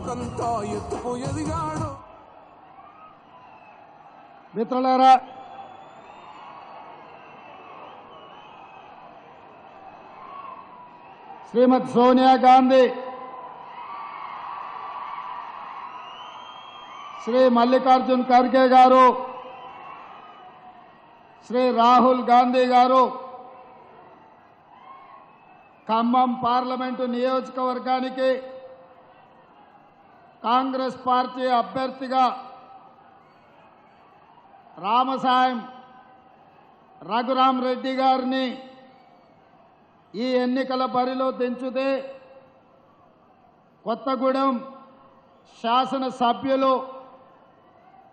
లోకంతా ఎత్తుకు ఎదిగాడు. మిత్రులారా, శ్రీమతి సోనియా గాంధీ, శ్రీ మల్లికార్జున్ ఖర్గే గారు, శ్రీ రాహుల్ గాంధీ గారు ఖమ్మం పార్లమెంటు నియోజకవర్గానికి కాంగ్రెస్ పార్టీ అభ్యర్థిగా రామసాయం రఘురాం రెడ్డి గారిని ఈ ఎన్నికల బరిలో దించితే కొత్తగూడెం శాసన సభ్యులు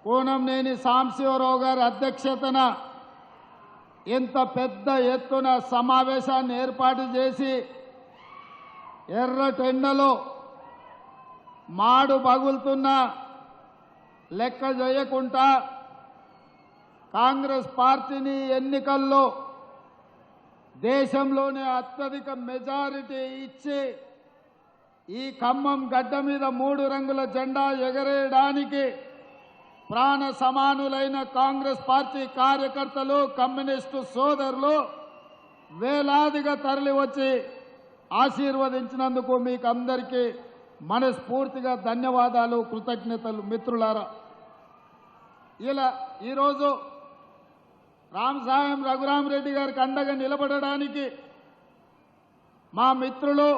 కూనంనేని సాంబశివరావు గారి అధ్యక్షతన ఇంత పెద్ద ఎత్తున సమావేశాన్ని ఏర్పాటు చేసి ఎర్రటెండలో మాడు పగులుతున్న లెక్క చేయకుండా కాంగ్రెస్ పార్టీని ఎన్నికల్లో దేశంలోనే అత్యధిక మెజారిటీ ఇచ్చి ఈ ఖమ్మం గడ్డ మీద 3 రంగుల జెండా ఎగరేయడానికి ప్రాణ సమానులైన కాంగ్రెస్ పార్టీ కార్యకర్తలు, కమ్యూనిస్టు సోదరులు వేలాదిగా తరలి వచ్చి ఆశీర్వదించినందుకు మీకు అందరికీ మనస్ఫూర్తిగా ధన్యవాదాలు, కృతజ్ఞతలు. మిత్రులారా, ఈరోజు రామసాయం రఘురాం రెడ్డి గారికి అండగా నిలబడడానికి మా మిత్రులు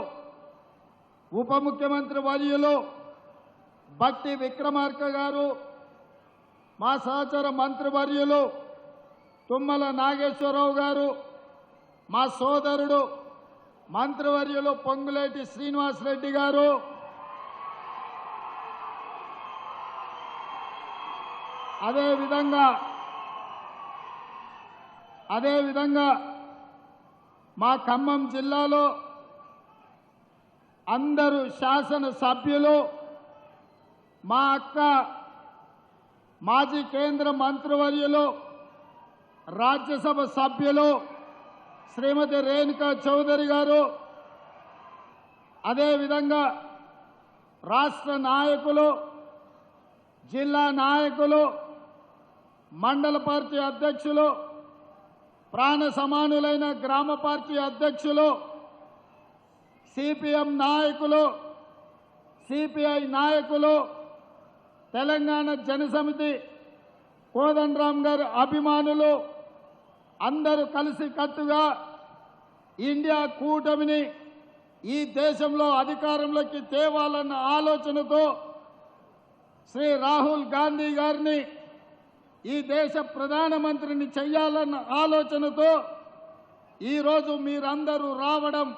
ఉప ముఖ్యమంత్రి వర్యులు భట్టి విక్రమార్క గారు, మా సహచర మంత్రివర్యులు తుమ్మల నాగేశ్వరరావు గారు, మా సోదరుడు మంత్రివర్యులు పొంగులేటి శ్రీనివాసరెడ్డి గారు, అదేవిధంగా మా ఖమ్మం జిల్లాలో అందరూ శాసన సభ్యులు, మా అక్క మాజీ కేంద్ర మంత్రివర్యులు రాజ్యసభ సభ్యులు శ్రీమతి రేణుకా చౌదరి గారు, అదేవిధంగా రాష్ట్ర నాయకులు, జిల్లా నాయకులు, మండల పార్టీ అధ్యక్షులు, ప్రాణ సమానులైన గ్రామ పార్టీ అధ్యక్షులు, సిపిఎం నాయకులు, సిపిఐ నాయకులు, తెలంగాణ జనసమితి కోదండరాం గారి అభిమానులు అందరూ కలిసి కట్టుగా ఇండియా కూటమిని ఈ దేశంలో అధికారంలోకి తేవాలన్న ఆలోచనతో శ్రీ రాహుల్ గాంధీ గారిని ఈ దేశ ప్రధానమంత్రిని చెయ్యాలన్న ఆలోచనతో ఈరోజు మీరందరూ రావడం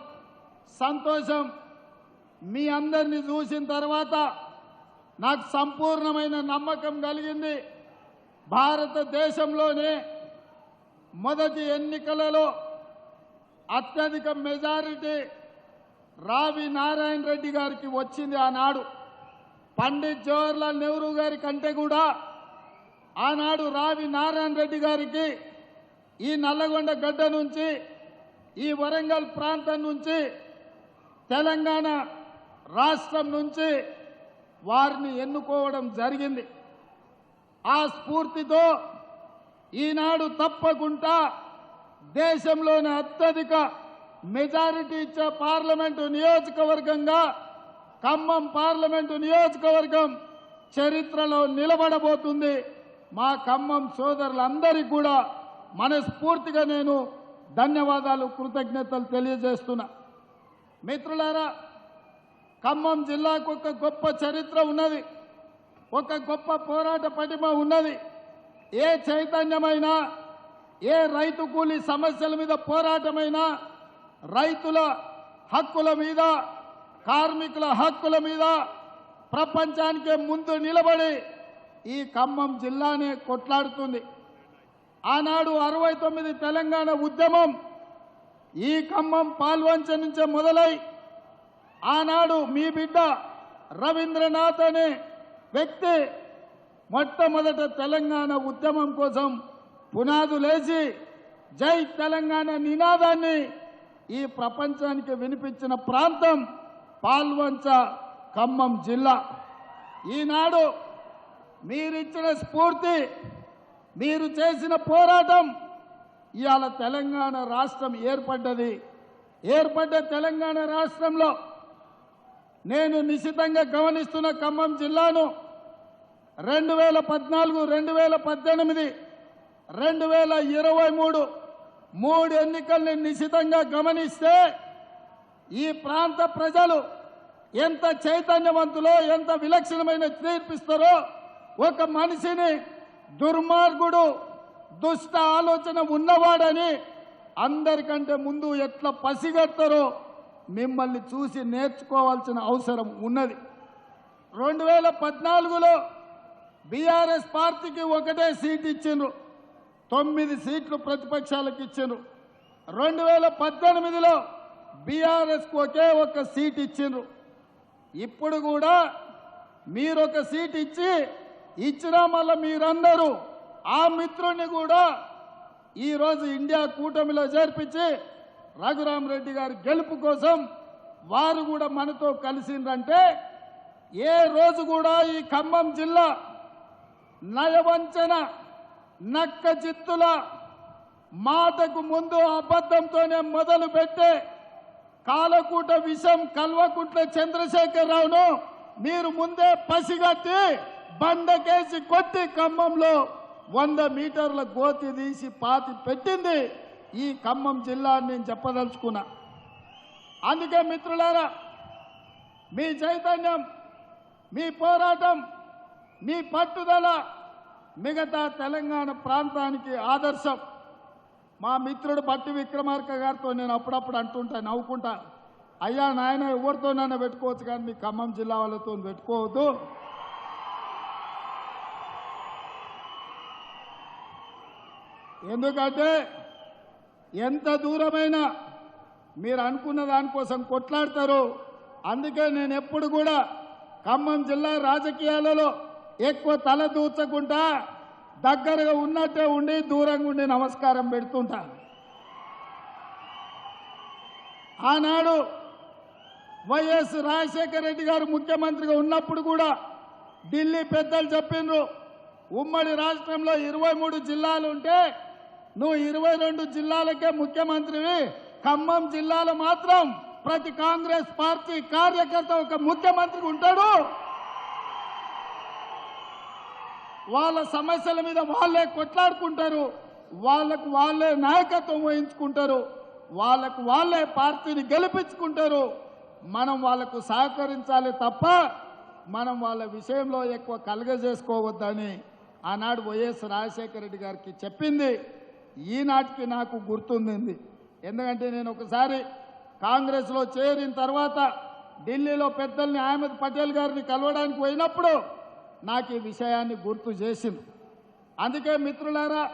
సంతోషం. మీ అందరినీ చూసిన తర్వాత నాకు సంపూర్ణమైన నమ్మకం కలిగింది. భారతదేశంలోనే మొదటి ఎన్నికలలో అత్యధిక మెజారిటీ రావి నారాయణ రెడ్డి గారికి వచ్చింది. ఆనాడు పండిత్ జవహర్లాల్ నెహ్రూ గారి కంటే కూడా ఆనాడు రావి నారాయణ రెడ్డి గారికి ఈ నల్లగొండ గడ్డ నుంచి, ఈ వరంగల్ ప్రాంతం నుంచి, తెలంగాణ రాష్ట్రం నుంచి వారిని ఎన్నుకోవడం జరిగింది. ఆ స్ఫూర్తితో ఈనాడు తప్పకుండా దేశంలోని అత్యధిక మెజారిటీ ఇచ్చే పార్లమెంటు నియోజకవర్గంగా ఖమ్మం పార్లమెంటు నియోజకవర్గం చరిత్రలో నిలబడబోతుంది. మా ఖమ్మం సోదరులందరికీ కూడా మనస్ఫూర్తిగా నేను ధన్యవాదాలు, కృతజ్ఞతలు తెలియజేస్తున్నా. మిత్రులారా, ఖమ్మం జిల్లాకు ఒక గొప్ప చరిత్ర ఉన్నది, ఒక గొప్ప పోరాట పటిమ ఉన్నది. ఏ చైతన్యమైనా, ఏ రైతు కూలీ సమస్యల మీద పోరాటమైనా, రైతుల హక్కుల మీద, కార్మికుల హక్కుల మీద ప్రపంచానికే ముందు నిలబడి ఈ ఖమ్మం జిల్లానే కొట్లాడుతుంది. ఆనాడు 69 తెలంగాణ ఉద్యమం ఈ ఖమ్మం పాల్వంచ నుంచే మొదలై ఆనాడు మీ బిడ్డ రవీంద్రనాథ్ అనే వ్యక్తి మొట్టమొదట తెలంగాణ ఉద్యమం కోసం పునాదులేసి జై తెలంగాణ నినాదాన్ని ఈ ప్రపంచానికి వినిపించిన ప్రాంతం పాల్వంచ ఖమ్మం జిల్లా. ఈనాడు మీరిచ్చిన స్ఫూర్తి, మీరు చేసిన పోరాటం ఇవాళ తెలంగాణ రాష్ట్రం ఏర్పడ్డది. ఏర్పడ్డ తెలంగాణ రాష్ట్రంలో నేను నిశితంగా గమనిస్తున్న ఖమ్మం జిల్లాను 2014, 2018, 2023 మూడు ఎన్నికల్ని నిశితంగా గమనిస్తే ఈ ప్రాంత ప్రజలు ఎంత చైతన్యవంతులో, ఎంత విలక్షణమైన తీర్పిస్తారో, ఒక మనిషిని దుర్మార్గుడు, దుష్ట ఆలోచన ఉన్నవాడని అందరికంటే ముందు ఎట్లా పసిగడతారో మిమ్మల్ని చూసి నేర్చుకోవాల్సిన అవసరం ఉన్నది. 2014లో బీఆర్ఎస్ పార్టీకి ఒకటే సీట్ ఇచ్చిండ్రు, 9 సీట్లు ప్రతిపక్షాలకు ఇచ్చిండ్రు. 2018లో బీఆర్ఎస్కు ఒకే ఒక సీట్ ఇచ్చిండ్రు. ఇప్పుడు కూడా మీరొక సీట్ ఇచ్చినా మళ్ళీ మీరందరూ ఆ మిత్రుని కూడా ఈరోజు ఇండియా కూటమిలో చేర్పించి రఘురామరెడ్డి గారి గెలుపు కోసం వారు కూడా మనతో కలిసిందంటే, ఏ రోజు కూడా ఈ ఖమ్మం జిల్లా నయవంచన, నక్క చిత్తుల, మాటకు ముందు అబద్ధంతోనే మొదలు పెట్టే కాలకూట విషం కల్వకుంట్ల చంద్రశేఖరరావును మీరు ముందే పసిగట్టి బండకేసి కొట్టి ఖమ్మంలో 100 మీటర్ల గోతి తీసి పాతి పెట్టింది ఈ ఖమ్మం జిల్లా అని నేను చెప్పదలుచుకున్నా. అందుకే మిత్రులారా, మీ చైతన్యం, మీ పోరాటం, మీ పట్టుదల మిగతా తెలంగాణ ప్రాంతానికి ఆదర్శం. మా మిత్రుడు బట్టి విక్రమార్క గారితో నేను అప్పుడప్పుడు అంటుంటా, నవ్వుకుంటా, అయ్యా నాయన ఎవరితోనైనా పెట్టుకోవచ్చు కానీ మీ ఖమ్మం జిల్లా వాళ్ళతో పెట్టుకోవద్దు. ఎందుకంటే ఎంత దూరమైనా మీరు అనుకున్న దానికోసం కొట్లాడతారు. అందుకే నేను ఎప్పుడు కూడా ఖమ్మం జిల్లా రాజకీయాలలో ఎక్కువ తల దూచకుండా దగ్గరగా ఉన్నట్టే ఉండి దూరంగా ఉండి నమస్కారం పెడుతుంటా. ఆనాడు వైఎస్ రాజశేఖర రెడ్డి గారు ముఖ్యమంత్రిగా ఉన్నప్పుడు కూడా ఢిల్లీ పెద్దలు చెప్పిండ్రు, ఉమ్మడి రాష్ట్రంలో 23 జిల్లాలు ఉంటే నువ్వు 22 జిల్లాలకే ముఖ్యమంత్రివి, ఖమ్మం జిల్లాలో మాత్రం ప్రతి కాంగ్రెస్ పార్టీ కార్యకర్త ఒక ముఖ్యమంత్రి ఉంటాడు, వాళ్ళ సమస్యల మీద వాళ్ళే కొట్లాడుకుంటారు, వాళ్ళకు వాళ్ళే నాయకత్వం వహించుకుంటారు, వాళ్ళకు వాళ్ళే పార్టీని గెలిపించుకుంటారు. మనం వాళ్ళకు సహకరించాలి తప్ప మనం వాళ్ళ విషయంలో ఎక్కువ కలగజేసుకోవద్దని ఆనాడు వైఎస్ రాజశేఖర రెడ్డి గారికి చెప్పింది ఈనాటికి నాకు గుర్తుంది. ఎందుకంటే నేను ఒకసారి కాంగ్రెస్లో చేరిన తర్వాత ఢిల్లీలో పెద్దల్ని అహ్మద్ పటేల్ గారిని కలవడానికి పోయినప్పుడు నాకు ఈ విషయాన్ని గుర్తు చేసింది. అందుకే మిత్రులారా,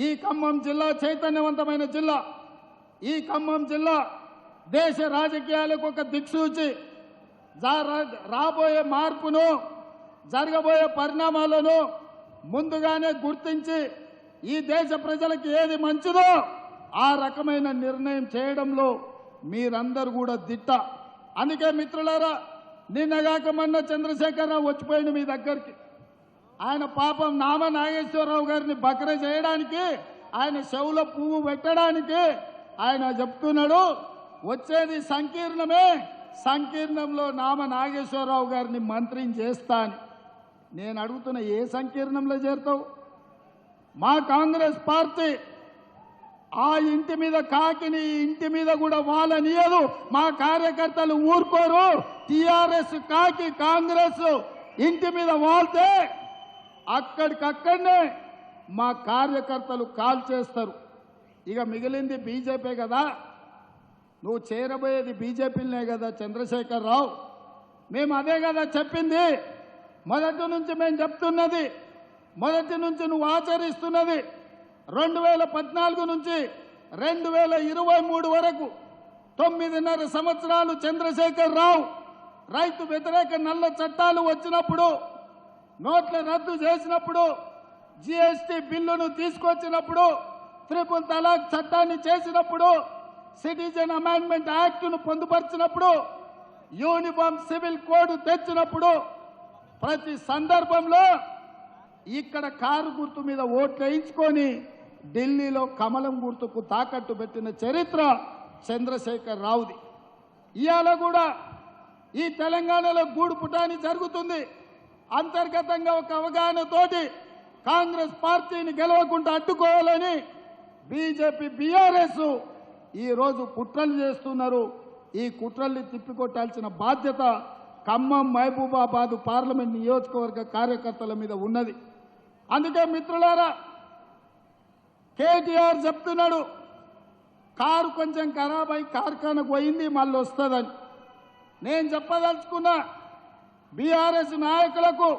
ఈ ఖమ్మం జిల్లా చైతన్యవంతమైన జిల్లా, ఈ ఖమ్మం జిల్లా దేశ రాజకీయాలకు ఒక దిక్సూచి, రాబోయే మార్పును, జరగబోయే పరిణామాలను ముందుగానే గుర్తించి ఈ దేశ ప్రజలకు ఏది మంచిదో ఆ రకమైన నిర్ణయం చేయడంలో మీరందరూ కూడా దిట్ట. అందుకే మిత్రులారా, నిన్నగాక మొన్న చంద్రశేఖరరావు వచ్చిపోయిన మీ దగ్గరికి, ఆయన పాపం నామ నాగేశ్వరరావు గారిని బకర చేయడానికి, ఆయన చెవులో పువ్వు పెట్టడానికి ఆయన చెప్తున్నాడు, వచ్చేది సంకీర్ణమే, సంకీర్ణంలో నామ నాగేశ్వరరావు గారిని మంత్రిని చేస్తా అని. నేను అడుగుతున్న, ఏ సంకీర్ణంలో చేరుతావు? మా కాంగ్రెస్ పార్టీ ఆ ఇంటి మీద కాకిని ఇంటి మీద కూడా వాళ్ళనియదు, మా కార్యకర్తలు ఊరుకోరు. టీఆర్ఎస్ కాకి కాంగ్రెస్ ఇంటి మీద వాళ్తే అక్కడికక్కడనే మా కార్యకర్తలు కాల్ చేస్తారు. ఇక మిగిలింది బీజేపీ కదా, నువ్వు చేరబోయేది బీజేపీలనే కదా చంద్రశేఖరరావు, మేము అదే కదా చెప్పింది, మొదటి నుంచి మేము చెప్తున్నది, మొదటి నుంచి నువ్వు ఆచరిస్తున్నది. 2014 నుంచి 2023 వరకు 9.5 సంవత్సరాలు చంద్రశేఖరరావు రైతు వ్యతిరేక నల్ల చట్టాలు వచ్చినప్పుడు, నోట్ల రద్దు చేసినప్పుడు, జీఎస్టీ బిల్లును తీసుకొచ్చినప్పుడు, ట్రిపుల్ తలాక్ చట్టాన్ని చేసినప్పుడు, సిటిజన్ అమెండ్మెంట్ యాక్ట్ను పొందుపరిచినప్పుడు, యూనిఫామ్ సివిల్ కోడ్ తెచ్చినప్పుడు, ప్రతి సందర్భంలో ఇక్కడ కారు గుర్తు మీద ఓట్లు వేయించుకొని ఢిల్లీలో కమలం గుర్తుకు తాకట్టు పెట్టిన చరిత్ర చంద్రశేఖర్ రావుది. ఇవాళ కూడా ఈ తెలంగాణలో గూడు పుటాని జరుగుతుంది. అంతర్గతంగా ఒక అవగాహనతోటి కాంగ్రెస్ పార్టీని గెలవకుండా అడ్డుకోవాలని బీజేపీ బీఆర్ఎస్ ఈరోజు కుట్రలు చేస్తున్నారు. ఈ కుట్రల్ని తిప్పికొట్టాల్సిన బాధ్యత ఖమ్మం మహబూబాబాద్ పార్లమెంట్ నియోజకవర్గ కార్యకర్తల మీద ఉన్నది. అందుకే మిత్రులారా, కేటీఆర్ చెప్తున్నాడు కారు కొంచెం ఖరాబ్ అయి కార్ఖానకు పోయింది మళ్ళీ వస్తుందని. నేను చెప్పదలుచుకున్నా బీఆర్ఎస్ నాయకులకు,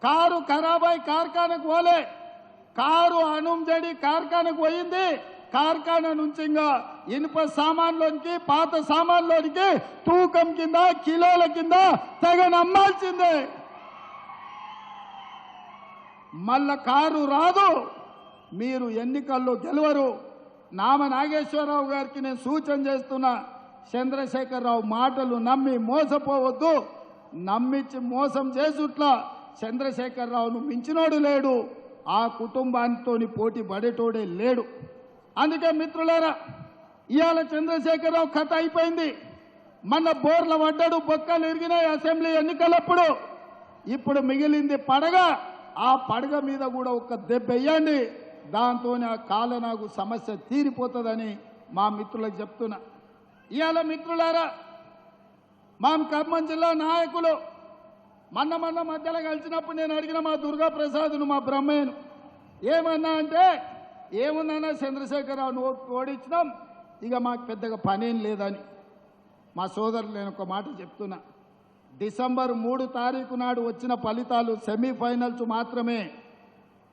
కారు ఖరాబ్ అయి కార్ఖానకు పోలే, కారు అనుంజడి కార్ఖానకు పోయింది. కార్ఖానా నుంచి ఇంకా ఇనుప సామాన్లోనికి పాత సామాన్లోనికి తూకం కింద కిలోల కింద తెగనమ్మాల్సిందే. మళ్ళా కారు రాదు, మీరు ఎన్నికల్లో గెలవరు. నామ నాగేశ్వరరావు గారికి నేను సూచన చేస్తున్నా, చంద్రశేఖరరావు మాటలు నమ్మి మోసపోవద్దు. నమ్మించి మోసం చేసుట్లా చంద్రశేఖరరావును మించినోడు లేడు, ఆ కుటుంబానితో పోటీ పడేటోడే లేడు. అందుకే మిత్రులారా, ఇవాళ చంద్రశేఖరరావు కథ అయిపోయింది. మన బోర్ల పడ్డాడు, బొక్కలు ఇరిగినాయి అసెంబ్లీ ఎన్నికలప్పుడు. ఇప్పుడు మిగిలింది పడగ. ఆ పడగ మీద కూడా ఒక దెబ్బ వేయండి, దాంతోనే ఆ కాలనాగు సమస్య తీరిపోతుందని మా మిత్రులకు చెప్తున్నా. ఇవాళ మిత్రులారా, మా ఖమ్మం జిల్లా నాయకులు మొన్న మధ్యలో కలిసినప్పుడు నేను అడిగిన మా దుర్గా ప్రసాద్ను, మా బ్రహ్మయ్యను, ఏమన్నా అంటే ఏముందన్నా చంద్రశేఖరరావును ఓడించినాం, ఇక మాకు పెద్దగా పనేం లేదని. మా సోదరులు నేను ఒక మాట చెప్తున్నా, డిసెంబర్ 3 తారీఖు నాడు వచ్చిన ఫలితాలు సెమీఫైనల్స్ మాత్రమే.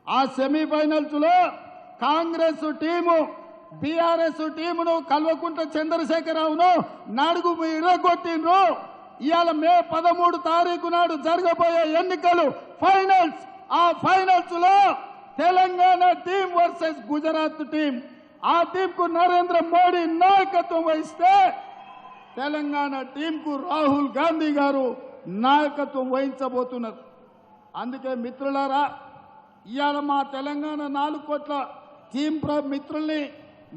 ఆ సెమీఫైనల్స్లో కాంగ్రెస్ టీము బీఆర్ఎస్ టీమును కల్వకుంట్ల చంద్రశేఖరరావును నడుగు ఇరగొట్టిండ్రు. ఇవాళ మే 13 తారీఖు నాడు జరగబోయే ఎన్నికలు ఫైనల్స్. ఆ ఫైనల్స్ లో Telangana team versus Gujarat team. ఆ టీంకు నరేంద్ర మోడీ నాయకత్వం వహిస్తే తెలంగాణ టీంకు రాహుల్ గాంధీ గారు నాయకత్వం వహించబోతున్నారు. అందుకే మిత్రులారా, ఇవాళ మా తెలంగాణ 4 కోట్ల టీం మిత్రుల్ని,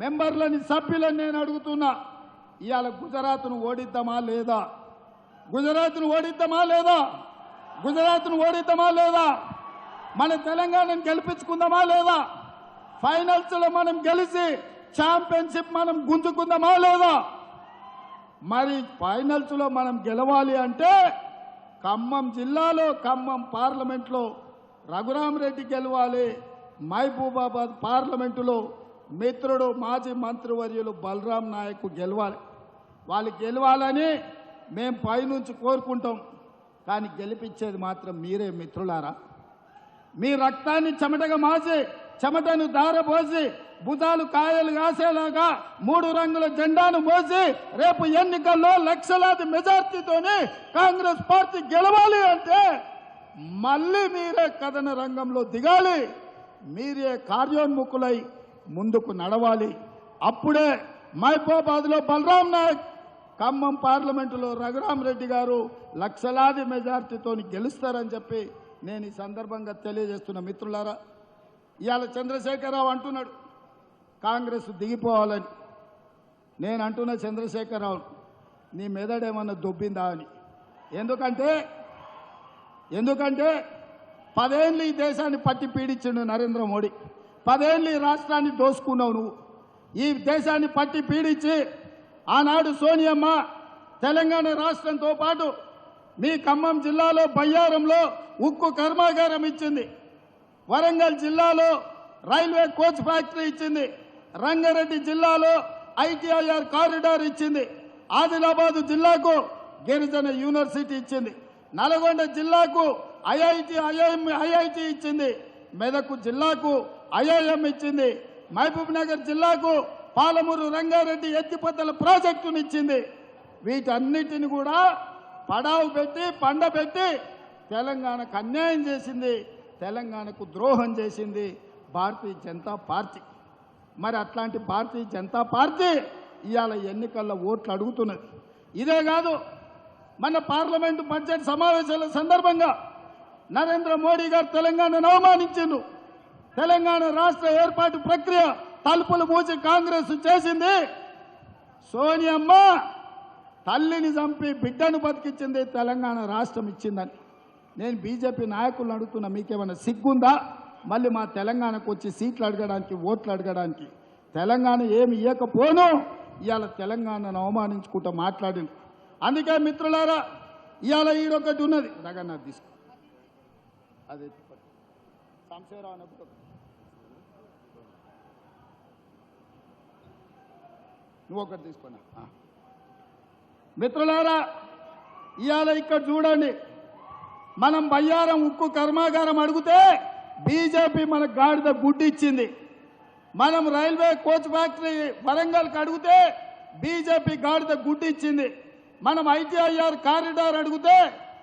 మెంబర్లని, సభ్యులని నేను అడుగుతున్నా, ఇవాళ గుజరాత్ను ఓడిద్దామా లేదా? గుజరాత్ను ఓడిద్దామా లేదా? గుజరాత్ను ఓడిద్దామా లేదా? మన తెలంగాణను గెలిపించుకుందామా లేదా? ఫైనల్స్లో మనం గెలిచి ఛాంపియన్షిప్ మనం గుంజుకుందామా లేదా? మరి ఫైనల్స్లో మనం గెలవాలి అంటే ఖమ్మం జిల్లాలో, ఖమ్మం పార్లమెంట్లో రఘురామరెడ్డి గెలవాలి. మహబూబాబాద్ పార్లమెంటులో మిత్రుడు మాజీ మంత్రివర్యులు బలరాం నాయక్ గెలవాలి. వాళ్ళు గెలవాలని మేము పైనుంచి కోరుకుంటాం, కానీ గెలిపించేది మాత్రం మీరే మిత్రులారా. మీ రక్తాన్ని చెమటగా మార్చి, చెమటను దారపోసి, భుజాలు కాయలు కాసేలాగా 3 రంగుల జెండాను మోసి రేపు ఎన్నికల్లో లక్షలాది మెజార్టీతోని కాంగ్రెస్ పార్టీ గెలవాలి అంటే మళ్ళీ మీరే కథన రంగంలో దిగాలి, మీరే కార్యోన్ముఖులై ముందుకు నడవాలి. అప్పుడే మహబూబాబాద్లో బలరాం నాయక్, ఖమ్మం పార్లమెంటులో రఘురామరెడ్డి గారు లక్షలాది మెజార్టీతో గెలుస్తారని చెప్పి నేను ఈ సందర్భంగా తెలియజేస్తున్న మిత్రులారా. ఇవాళ చంద్రశేఖరరావు అంటున్నాడు కాంగ్రెస్ దిగిపోవాలని. నేను అంటున్న చంద్రశేఖరరావు, నీ మెదడేమన్నా దొబ్బిందా అని. ఎందుకంటే 10 ఏళ్ళు ఈ దేశాన్ని పట్టి పీడించిండు నరేంద్ర మోడీ. 10 ఏళ్ళు ఈ రాష్ట్రాన్ని దోసుకున్నావు నువ్వు. ఈ దేశాన్ని పట్టి పీడించి ఆనాడు సోనియమ్మ తెలంగాణ రాష్ట్రంతో పాటు మీ ఖమ్మం జిల్లాలో బయ్యారంలో ఉక్కు కర్మాగారం ఇచ్చింది, వరంగల్ జిల్లాలో రైల్వే కోచ్ ఫ్యాక్టరీ ఇచ్చింది, రంగారెడ్డి జిల్లాలో ఐటీఐఆర్ కారిడార్ ఇచ్చింది, ఆదిలాబాద్ జిల్లాకు గిరిజన యూనివర్సిటీ ఇచ్చింది, నల్గొండ జిల్లాకు ఐఐటి ఇచ్చింది, మెదక్ జిల్లాకు ఐఐఎం ఇచ్చింది, మహబూబ్ నగర్ జిల్లాకు పాలమూరు రంగారెడ్డి ఎత్తిపోతల ప్రాజెక్టును ఇచ్చింది. వీటన్నిటిని కూడా పడావు పెట్టి పండబెట్టి తెలంగాణకు అన్యాయం చేసింది, తెలంగాణకు ద్రోహం చేసింది భారతీయ జనతా పార్టీ. మరి అట్లాంటి భారతీయ జనతా పార్టీ ఇవాళ ఎన్నికల్లో ఓట్లు అడుగుతున్నది. ఇదే కాదు, మన పార్లమెంటు బడ్జెట్ సమావేశాల సందర్భంగా నరేంద్ర మోడీ గారు తెలంగాణను అవమానించిండు. తెలంగాణ రాష్ట్ర ఏర్పాటు ప్రక్రియ తలుపులు మూసి కాంగ్రెస్ చేసింది. సోనియమ్మ తల్లిని చంపి బిడ్డను బతికించింది, తెలంగాణ రాష్ట్రం ఇచ్చిందని. నేను బీజేపీ నాయకులను అడుగుతున్నా, మీకేమైనా సిగ్గుందా? మళ్ళీ మా తెలంగాణకు వచ్చి సీట్లు అడగడానికి, ఓట్లు అడగడానికి. తెలంగాణ ఏమి ఇవ్వకపోను ఇవాళ తెలంగాణను అవమానించుకుంటూ మాట్లాడింది. అందుకే మిత్రులారా, ఇవాళ ఈడొకటి ఉన్నది. రగన్న తీసుకో, అదే సాంశీరావు అన్నప్పుడు నువ్వు ఒకటి తీసుకున్నా. మిత్రులారా, ఇవాళ ఇక్కడ చూడండి, మనం బయ్యారం ఉక్కు కర్మాగారం అడిగితే బీజేపీ మనకు గాడిద గుడ్డి ఇచ్చింది. మనం రైల్వే కోచ్ ఫ్యాక్టరీ వరంగల్కి అడిగితే బీజేపీ గాడిద గుడ్డి ఇచ్చింది. మనం ఐటీఐఆర్ కారిడార్ అడిగితే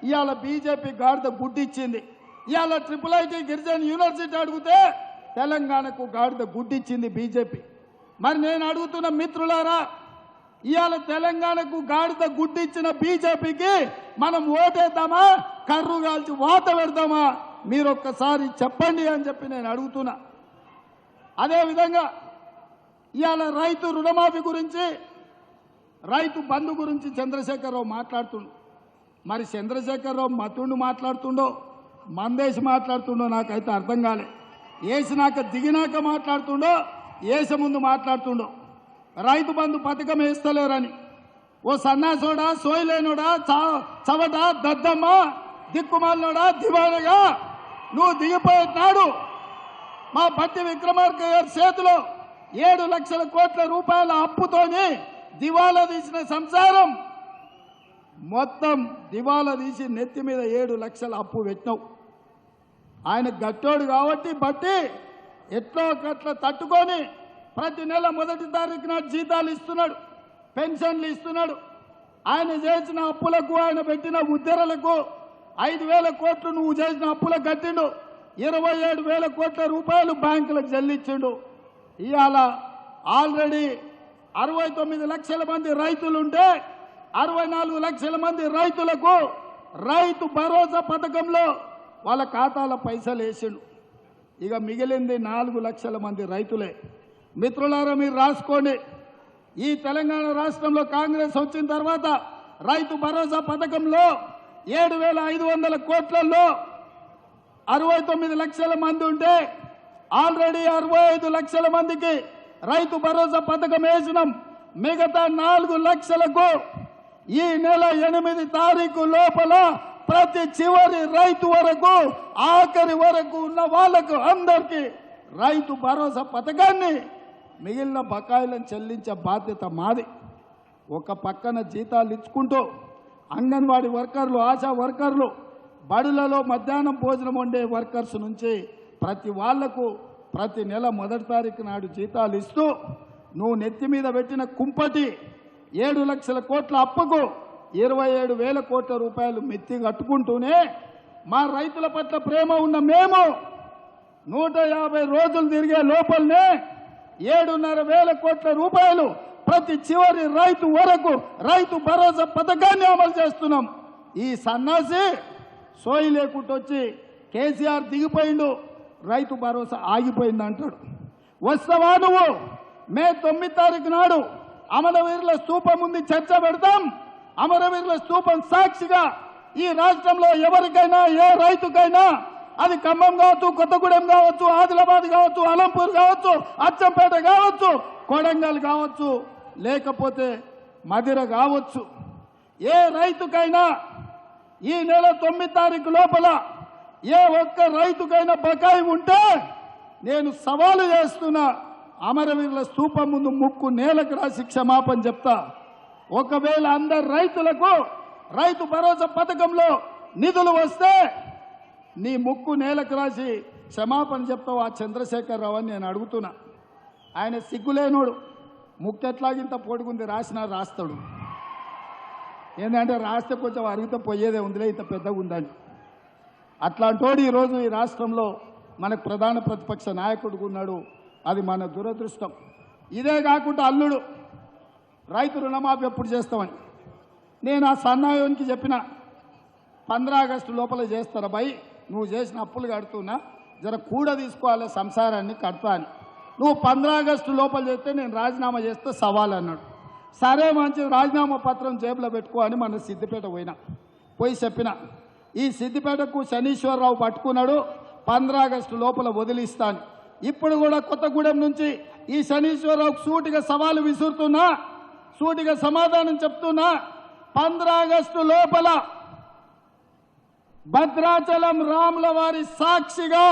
ఇవాళ బీజేపీ గాడిద గుడ్డి ఇచ్చింది. ఇవాళ IIIT గిరిజన యూనివర్సిటీ అడిగితే తెలంగాణకు గాడిద గుడ్డి ఇచ్చింది బీజేపీ. మరి నేను అడుగుతున్న మిత్రులారా, ఇవాళ తెలంగాణకు గాడిద గుడ్డి ఇచ్చిన బీజేపీకి మనం ఓటేద్దామా, కర్రు కాల్చి వాత పెడదామా? మీరు ఒక్కసారి చెప్పండి అని చెప్పి నేను అడుగుతున్నా. అదేవిధంగా ఇవాళ రైతు రుణమాఫీ గురించి, రైతు బంధు గురించి చంద్రశేఖరరావు మాట్లాడుతుండు. మరి చంద్రశేఖరరావు మతుండు మాట్లాడుతుండో, మందేసి మాట్లాడుతుండో నాకైతే అర్థం కాలే. వేసినాక దిగినాక మాట్లాడుతుండో, వేసే ముందు మాట్లాడుతుండో. రైతు బంధు పథకం వేస్తలేరని ఓ సన్నాసోడా, సోయలేనోడా, చవట, దద్దమ్మ, దిక్కుమాలినోడా, దివానగా నువ్వు దిగిపోయినాడు మా బట్టి విక్రమార్క గారి చేతిలో 7 లక్షల కోట్ల రూపాయల అప్పుతోని దివాలా తీసిన సంసారం మొత్తం దివాలా తీసి నెత్తి మీద 7 లక్షల అప్పు పెట్టినావు. ఆయన గట్టోడు కాబట్టి బట్టి ఎట్లో గట్ల తట్టుకొని ప్రతి నెల 1వ తారీఖు నాడు జీతాలు ఇస్తున్నాడు, పెన్షన్లు ఇస్తున్నాడు. ఆయన చేసిన అప్పులకు, ఆయన పెట్టిన ఉద్దరలకు 5,000 కోట్లు నువ్వు చేసిన అప్పులకు కట్టిండు. 27,000 కోట్ల రూపాయలు బ్యాంకులకు చెల్లించిండు. ఇవాళ ఆల్రెడీ 69 లక్షల మంది రైతులుంటే 64 లక్షల మంది రైతులకు రైతు భరోసా పథకంలో వాళ్ళ ఖాతాల పైసలు వేసిండు. ఇక మిగిలింది 4 లక్షల మంది రైతులే. మిత్రులారా, మీరు రాసుకోండి. ఈ తెలంగాణ రాష్ట్రంలో కాంగ్రెస్ వచ్చిన తర్వాత రైతు భరోసా పథకంలో 7,500 కోట్లలో 69 లక్షల మంది ఉంటే ఆల్రెడీ 65 లక్షల మందికి రైతు భరోసా పథకం వేసినాం. మిగతా 4 లక్షలకు ఈ నెల 8 తారీఖు లోపల ప్రతి చివరి రైతు వరకు, ఆఖరి వరకు ఉన్న వాళ్లకు అందరికీ రైతు భరోసా పథకాన్ని, మిగిలిన బకాయిలను చెల్లించే బాధ్యత మాది. ఒక పక్కన జీతాలు ఇచ్చుకుంటూ అంగన్వాడీ వర్కర్లు, ఆశా వర్కర్లు, బడులలో మధ్యాహ్నం భోజనం వండే వర్కర్స్ నుంచి ప్రతి వాళ్లకు ప్రతి నెల 1వ తారీఖు నాడు జీతాలు ఇస్తూ నువ్వు నెత్తి మీద పెట్టిన కుంపటి 7 లక్షల కోట్ల అప్పుకు 27,000 కోట్ల రూపాయలు మెత్తి కట్టుకుంటూనే మా రైతుల పట్ల ప్రేమ ఉన్న మేము 150 రోజులు తిరిగే లోపలనే 7,500 కోట్ల రూపాయలు ప్రతి చివరి రైతు వరకు రైతు భరోసా పథకాన్ని అమలు చేస్తున్నాం. ఈ సన్నాసి సోయి లేకుండా వచ్చి కేసీఆర్ దిగిపోయిండు, రైతు భరోసా ఆగిపోయింది అంటాడు. వస్తావా నువ్వు? మే 9 తారీఖు నాడు అమరవీరుల స్తూపం ఉంది, చర్చ పెడతాం. అమరవీరుల స్తూపం సాక్షిగా ఈ రాష్ట్రంలో ఎవరికైనా, ఏ రైతుకైనా, అది ఖమ్మం కావచ్చు, కొత్తగూడెం కావచ్చు, ఆదిలాబాద్ కావచ్చు, అలంపూర్ కావచ్చు, అచ్చంపేట కావచ్చు, కొడంగల్ కావచ్చు, లేకపోతే మదిర కావచ్చు, ఏ రైతుకైనా ఈ నెల 9 తారీఖు లోపల ఏ ఒక్క రైతుకైనా బకాయి ఉంటే నేను సవాలు చేస్తున్నా, అమరవీరుల స్తూపం ముందు ముక్కు నేలకు రాసి క్షమాపణ చెప్తా. ఒకవేళ అందరు రైతులకు రైతు భరోసా పథకంలో నిధులు వస్తే నీ ముక్కు నేలకు రాసి క్షమాపణ చెప్తావు ఆ చంద్రశేఖరరావు అని నేను అడుగుతున్నా. ఆయన సిగ్గులేనోడు, ముక్కు ఎట్లాగింత పొడుగుంది, రాస్తాడు. ఏంటంటే రాస్తే కొంచెం అరిగితే పోయేదే ఉందిలే, ఇంత పెద్దగా ఉందని. అట్లాంటోడు ఈరోజు ఈ రాష్ట్రంలో మనకు ప్రధాన ప్రతిపక్ష నాయకుడు ఉన్నాడు. అది మన దురదృష్టం. ఇదే కాకుండా అల్లుడు రైతు రుణమాఫీ ఎప్పుడు చేస్తామని నేను ఆ సన్నాయోనికి చెప్పిన 15 ఆగస్టు లోపల చేస్తారా భయ్, నువ్వు చేసిన అప్పులు కడుతున్నా జర కూడా తీసుకోవాలి సంసారాన్ని కడతా అని. నువ్వు 15 ఆగస్టు లోపల చేస్తే నేను రాజీనామా చేస్తే సవాల్ అన్నాడు. సరే మంచిది, రాజీనామా పత్రం జేబులో పెట్టుకో అని మన సిద్దిపేట పోయి చెప్పిన. ఈ సిద్దిపేటకు శనీశ్వరరావు పట్టుకున్నాడు, 15 ఆగస్టు లోపల వదిలిస్తాను. ఇప్పుడు కూడా కొత్తగూడెం నుంచి ఈ శనీశ్వరరావుకు సూటిగా సవాలు విసురుతున్నా, సూటిగా సమాధానం చెప్తున్నా. 15 ఆగస్టు లోపల భద్రాచలం రాముల వారి సాక్షిగా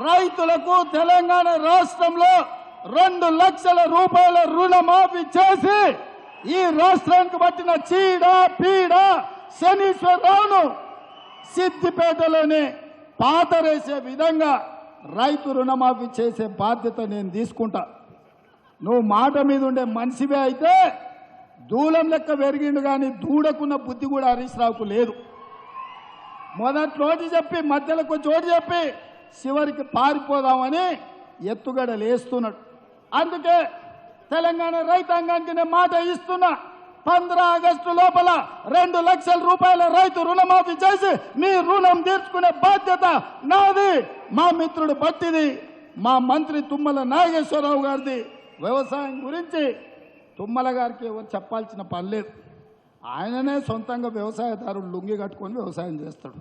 రైతులకు తెలంగాణ రాష్ట్రంలో 2 లక్షల రూపాయల రుణమాఫీ చేసి ఈ రాష్ట్రానికి పట్టిన చీడ పీడ శనీశ్వరరావును సిద్దిపేటలోనే పాతరేసే విధంగా రైతు రుణమాఫీ చేసే బాధ్యత నేను తీసుకుంటా. నువ్వు మాట మీద ఉండే మనిషివే అయితే దూలం లెక్క పెరిగిండు, కానీ దూడకున్న బుద్ధి కూడా హరీష్ రావుకు లేదు. మొదట్లోటి చెప్పి మధ్యలో చోటు చెప్పి చివరికి పారిపోదామని ఎత్తుగడలు వేస్తున్నాడు. అందుకే తెలంగాణ రైతాంగానికి నేను మాట ఇస్తున్నా, 15 ఆగస్టు లోపల 2 లక్షల రూపాయల రైతు రుణమాఫీ చేసి మీ రుణం తీర్చుకునే బాధ్యత నాది, మా మిత్రుడు బట్టిది, మా మంత్రి తుమ్మల నాగేశ్వరరావు గారిది. వ్యవసాయం గురించి తుమ్మల గారికి ఎవరు చెప్పాల్సిన పని లేదు. ఆయననే సొంతంగా వ్యవసాయదారులు లుంగి కట్టుకొని వ్యవసాయం చేస్తాడు.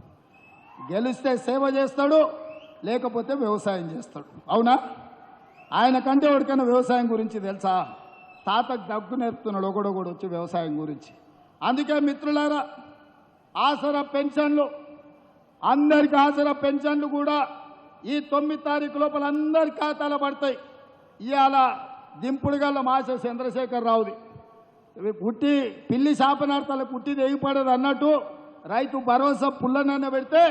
గెలిస్తే సేవ చేస్తాడు, లేకపోతే వ్యవసాయం చేస్తాడు. అవునా? ఆయన కంటే ఎవరికైనా వ్యవసాయం గురించి తెలుసా? తాతకు దగ్గు నేర్పుతున్నాడు ఒకడొకడు వచ్చి వ్యవసాయం గురించి. అందుకే మిత్రులారా, ఆసరా పెన్షన్లు, అందరికి ఆసరా పెన్షన్లు కూడా ఈ 9 తారీఖు లోపల అందరి ఖాతాలో పడతాయి. ఇవాళ దింపుడుగల్ల మాస చంద్రశేఖరరావుది పుట్టి పిల్లి శాపనార్థాలకు పుట్టిది ఎగిపడదు అన్నట్టు రైతు భరోసా పుల్లనన్న పెడితే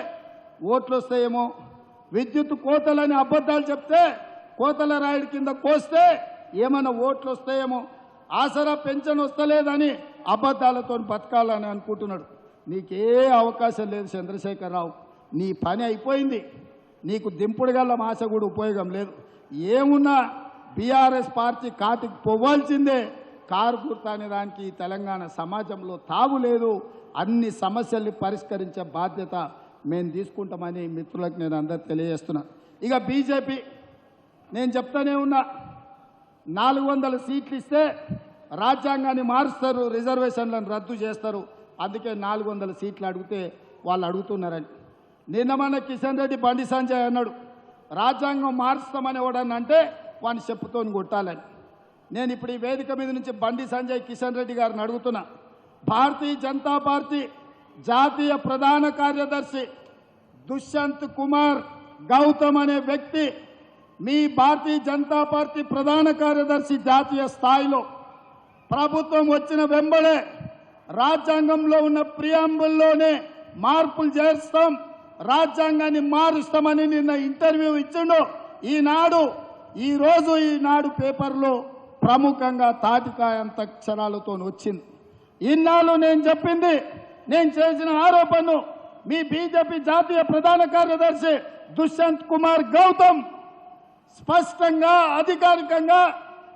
ఓట్లు వస్తాయేమో, విద్యుత్ కోతలని అబద్ధాలు చెప్తే కోతల రాయుడి కింద కోస్తే ఏమైనా ఓట్లు వస్తాయేమో, ఆసరా పెన్షన్ వస్తలేదని అబద్ధాలతో బతకాలని అనుకుంటున్నాడు. నీకే అవకాశం లేదు చంద్రశేఖరరావు, నీ పని అయిపోయింది. నీకు దింపుడుగల్ల మాస కూడా ఉపయోగం లేదు. ఏమున్నా బీఆర్ఎస్ పార్టీ కాటికి పోవాల్సిందే. కారు గుర్తు అనే దానికి తెలంగాణ సమాజంలో తావు లేదు. అన్ని సమస్యల్ని పరిష్కరించే బాధ్యత మేము తీసుకుంటామని మిత్రులకు నేను అందరు తెలియజేస్తున్నా. ఇక బీజేపీ నేను చెప్తానే ఉన్నా, 400 సీట్లు ఇస్తే రాజ్యాంగాన్ని మారుస్తారు, రిజర్వేషన్లను రద్దు చేస్తారు. అందుకే 400 సీట్లు అడిగితే వాళ్ళు అడుగుతున్నారని. నిన్న మన కిషన్ రెడ్డి బండి సంజయ్ అన్నాడు, రాజ్యాంగం మారుస్తామని ఎవడన్నా అంటే వాడిని చెప్పుతో కొట్టాలని. నేను ఇప్పుడు ఈ వేదిక మీద నుంచి బండి సంజయ్ కిషన్ రెడ్డి గారిని అడుగుతున్నా, భారతీయ జనతా పార్టీ జాతీయ ప్రధాన కార్యదర్శి దుష్యంత్ కుమార్ గౌతమ్ అనే వ్యక్తి మీ భారతీయ జనతా పార్టీ ప్రధాన కార్యదర్శి జాతీయ స్థాయిలో ప్రభుత్వం వచ్చిన వెంబడే రాజ్యాంగంలో ఉన్న ప్రియాంబుల్లోనే మార్పులు చేస్తాం, రాజ్యాంగాన్ని మారుస్తామని నిన్న ఇంటర్వ్యూ ఇచ్చిండు. ఈనాడు పేపర్లో ప్రముఖంగా తాటికాయంత అక్షరాలతో వచ్చింది. ఇన్నాళ్ళు నేను చెప్పింది, నేను చేసిన ఆరోపణను మీ బీజేపీ జాతీయ ప్రధాన కార్యదర్శి దుష్యంత్ కుమార్ గౌతమ్ స్పష్టంగా అధికారికంగా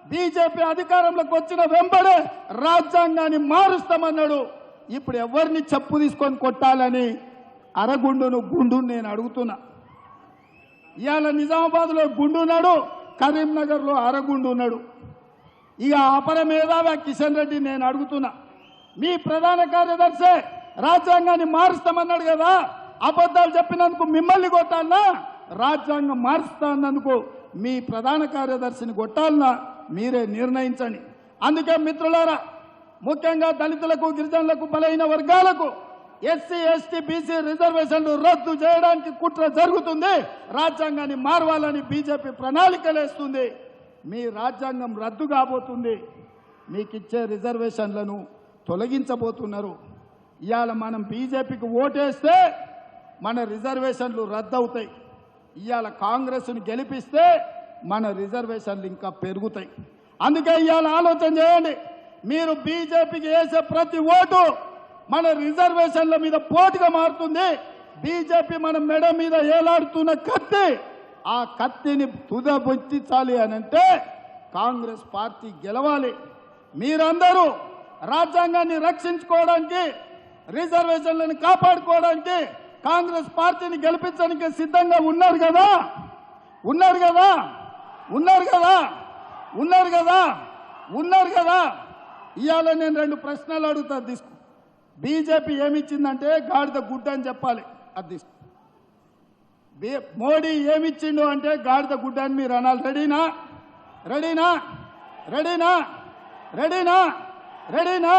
బీజేపీ అధికారంలోకి వచ్చిన వెంబడే రాజ్యాంగాన్ని మారుస్తామన్నాడు. ఇప్పుడు ఎవరిని చెప్పు తీసుకొని కొట్టాలని గుండు నేను అడుగుతున్నా. ఇవాళ నిజామాబాద్లో గుండు ఉన్నాడు, కరీంనగర్లో అరగుండు ఉన్నాడు. ఇక అపర మేధావి కిషన్ రెడ్డి నేను అడుగుతున్నా, మీ ప్రధాన కార్యదర్శి రాజ్యాంగాన్ని మారుస్తామన్నాడు కదా, అబద్ధాలు చెప్పినందుకు మిమ్మల్ని కొట్టాలనా, రాజ్యాంగం మారుస్తా అన్నందుకు మీ ప్రధాన కార్యదర్శిని కొట్టాలనా మీరే నిర్ణయించండి. అందుకే మిత్రులారా, ముఖ్యంగా దళితులకు, గిరిజనులకు, బలహీన వర్గాలకు ఎస్సీ ఎస్టీ బీసీ రిజర్వేషన్లు రద్దు చేయడానికి కుట్ర జరుగుతుంది. రాజ్యాంగాన్ని మారవాలని బీజేపీ ప్రణాళికలు వేస్తుంది. మీ రాజ్యాంగం రద్దు కాబోతుంది, మీకు ఇచ్చే రిజర్వేషన్లను తొలగించబోతున్నారు. ఇవాళ మనం బీజేపీకి ఓటేస్తే మన రిజర్వేషన్లు రద్దు అవుతాయి. ఇవాళ కాంగ్రెస్ను గెలిపిస్తే మన రిజర్వేషన్లు ఇంకా పెరుగుతాయి. అందుకే ఇవాళ ఆలోచన చేయండి, మీరు బీజేపీకి వేసే ప్రతి ఓటు మన రిజర్వేషన్ల మీద పోటుగా మారుతుంది. బీజేపీ మన మెడ మీద ఏలాడుతున్న కత్తి, ఆ కత్తిని తుదబొచ్చించాలి అని అంటే కాంగ్రెస్ పార్టీ గెలవాలి. మీరందరూ రాజ్యాంగాన్ని రక్షించుకోవడానికి రిజర్వేషన్లను కాపాడుకోవడానికి కాంగ్రెస్ పార్టీని గెలిపించడానికి సిద్ధంగా ఉన్నారు కదా ఉన్నారు కదా ఉన్నారు కదా ఉన్నారు కదా ఉన్నారు కదా ఇవాళ నేను 2 ప్రశ్నలు అడుగుతా తీసుకో బీజేపీ ఏమిచ్చిందంటే గాడిద గుడ్డ అని చెప్పాలి అది తీసుకో మోడీ ఏమిచ్చిండు అంటే గాడిద గుడ్డ అని మీరు అనాలి రెడీనా రెడీనా రెడీనా రెడీనా రెడీనా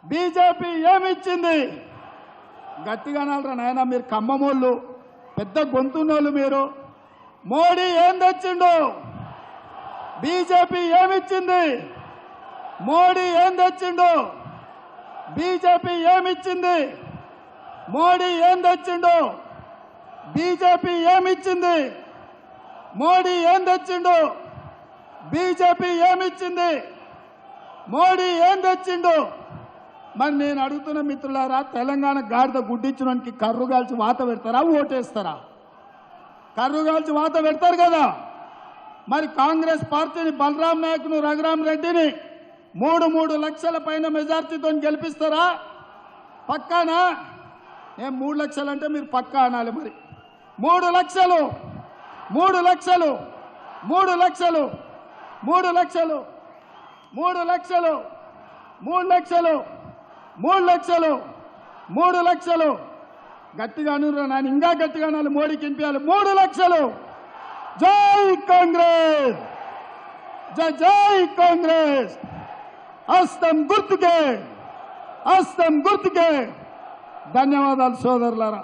బీజేపీ ఏమిచ్చింది గట్టిగా అనాలరా నాయన మీరు ఖమ్మమోళ్ళు పెద్ద గొంతున్నోళ్ళు మీరు మోడీ ఏం తెచ్చిండు బీజేపీ ఏమిచ్చింది మోడీ ఏం తెచ్చిండు బీజేపీ ఏమిచ్చింది మోడీ ఏం తెచ్చిండు బీజేపీ ఏమిచ్చింది మోడీ ఏం తెచ్చిండు బీజేపీ ఏమిచ్చింది మోడీ ఏం తెచ్చిండు మరి నేను అడుగుతున్న మిత్రులారా తెలంగాణ గాడిద గుడ్డించడానికి కర్రు కాల్చి వాత పెడతారా ఓటేస్తారా కర్రు కాల్చి వాత పెడతారు కదా మరి కాంగ్రెస్ పార్టీని బలరాం నాయక్ను రఘురాం రెడ్డిని 3 లక్షల పైన మెజార్టీతో గెలిపిస్తారా పక్కానా ఏం 3 లక్షలు అంటే మీరు పక్కా అనాలి మరి 3 లక్షలు 3 లక్షలు 3 లక్షలు 3 లక్షలు 3 లక్షలు 3 లక్షలు 3 లక్షలు 3 లక్షలు గట్టిగా అనురా నాన్న ఇంకా గట్టిగా అనాలి మోడీకి వినిపించాలి 3 లక్షలు జై కాంగ్రెస్ జై జై కాంగ్రెస్ హస్తం గుర్తుకే ధన్యవాదాలు సోదరులారా.